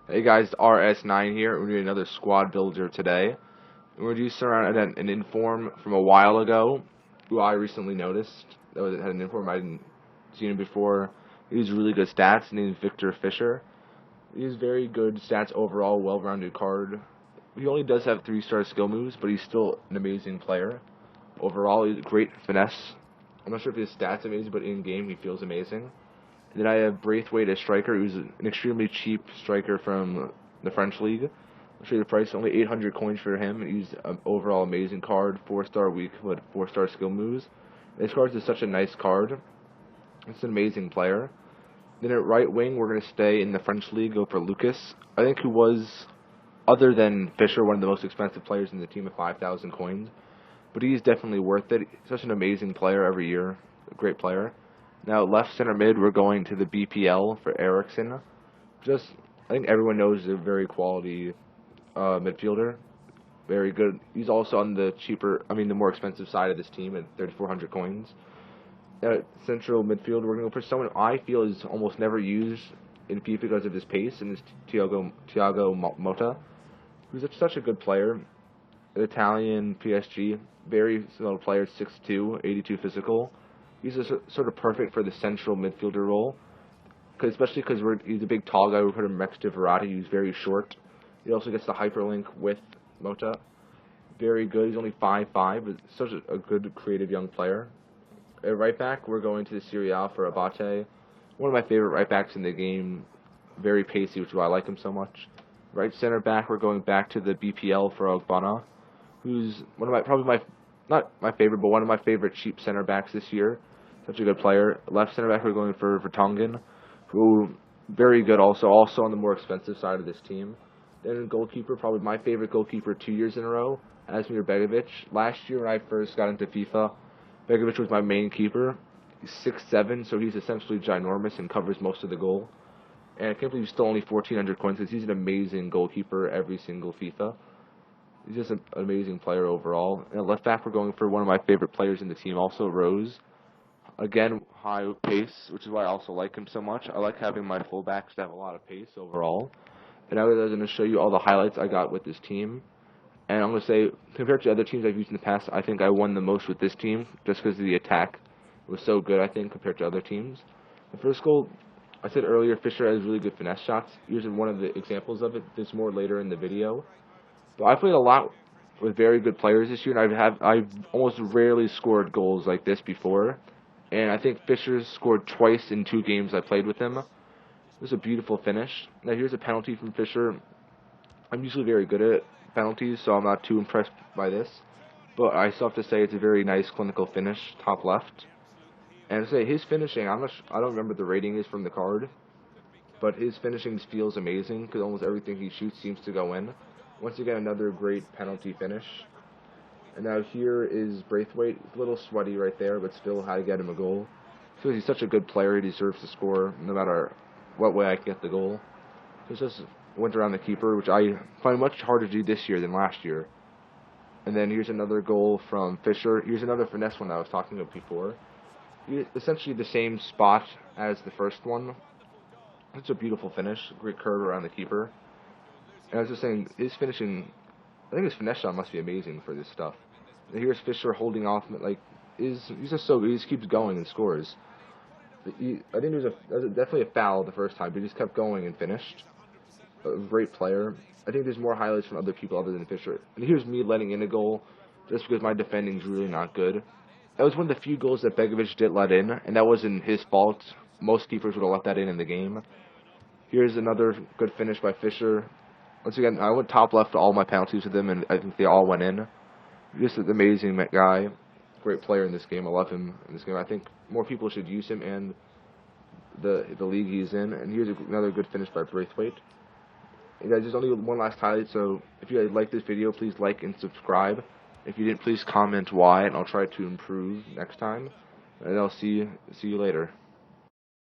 Hey guys, RS9 here. We're doing another squad builder today. And we're doing around an inform from a while ago, who I recently noticed. Had an inform I hadn't seen him before. He has really good stats. His name is Viktor Fischer. He has very good stats overall, well-rounded card. He only does have 3-star skill moves, but he's still an amazing player. Overall, he's a great finesse. I'm not sure if his stats are amazing, but in game he feels amazing. And then I have Braithwaite as striker, who's an extremely cheap striker from the French league. I'll show you the price, only 800 coins for him. He's an overall amazing card, 4-star weak, but 4-star skill moves. This card is such a nice card. It's an amazing player. Then at right wing, we're going to stay in the French league, go for Lucas. I think who was, other than Fischer, one of the most expensive players in the team at 5,000 coins. But he's definitely worth it. He's such an amazing player every year. A great player. Now, left center mid, we're going to the BPL for Eriksson. I think everyone knows he's a very quality midfielder. Very good. He's also on the the more expensive side of this team at 3,400 coins. At central midfield, we're going to go for someone I feel is almost never used in FIFA because of his pace, and is Thiago Motta, who's such a good player. An Italian PSG, very solid player, 6'2", 82 physical. He's sort of perfect for the central midfielder role, especially because he's a big tall guy. We put him next to Verratti, who's very short. He also gets the hyperlink with Motta. Very good. He's only 5'5", but such a good, creative young player. At right back, we're going to the Serie A for Abate. One of my favorite right backs in the game. Very pacey, which is why I like him so much. Right center back, we're going back to the BPL for Ogbonna, who's not my favorite, but one of my favorite cheap center backs this year. Such a good player. Left center back, we're going for Vertonghen, who very good also on the more expensive side of this team. Then goalkeeper, probably my favorite goalkeeper 2 years in a row, Asmir Begovic. Last year when I first got into FIFA, Begovic was my main keeper. He's 6'7", so he's essentially ginormous and covers most of the goal. And I can't believe he's still only 1,400 coins because he's an amazing goalkeeper every single FIFA. He's just an amazing player overall. And at left back, we're going for one of my favorite players in the team, also Rose. Again, high pace, which is why I also like him so much. I like having my fullbacks to have a lot of pace overall. And now I'm going to show you all the highlights I got with this team. And I'm going to say, compared to other teams I've used in the past, I think I won the most with this team, just because the attack was so good, I think, compared to other teams. The first goal, I said earlier, Fischer has really good finesse shots. Here's one of the examples of it. There's more later in the video. But I played a lot with very good players this year, and I've almost rarely scored goals like this before. And I think Fischer scored twice in 2 games I played with him. It was a beautiful finish. Now here's a penalty from Fischer. I'm usually very good at penalties, so I'm not too impressed by this. But I still have to say it's a very nice clinical finish, top left. And to say his finishing, I don't remember the rating is from the card, but his finishing feels amazing because almost everything he shoots seems to go in. Once again, another great penalty finish. And now here is Braithwaite. A little sweaty right there, but still how to get him a goal. So he's such a good player, he deserves to score no matter what way I can get the goal. So just went around the keeper, which I find much harder to do this year than last year. And then here's another goal from Fischer. Here's another finesse one I was talking about before. Essentially the same spot as the first one. It's a beautiful finish, great curve around the keeper. And I was just saying, his finishing, I think his finesse shot must be amazing for this stuff. And here's Fischer holding off, he's just so good. He just keeps going and scores. I think there was definitely a foul the first time, but he just kept going and finished. A great player. I think there's more highlights from other people other than Fischer. And here's me letting in a goal, just because my defending's really not good. That was one of the few goals that Begovic did let in, and that wasn't his fault. Most keepers would have let that in the game. Here's another good finish by Fischer. Once again, I went top left to all my penalties with him, and I think they all went in. Just an amazing guy. Great player in this game. I love him in this game. I think more people should use him and the league he's in. And here's another good finish by Braithwaite. And guys, there's only one last highlight, so if you guys like this video, please like and subscribe. If you didn't, please comment why, and I'll try to improve next time. And I'll see you later.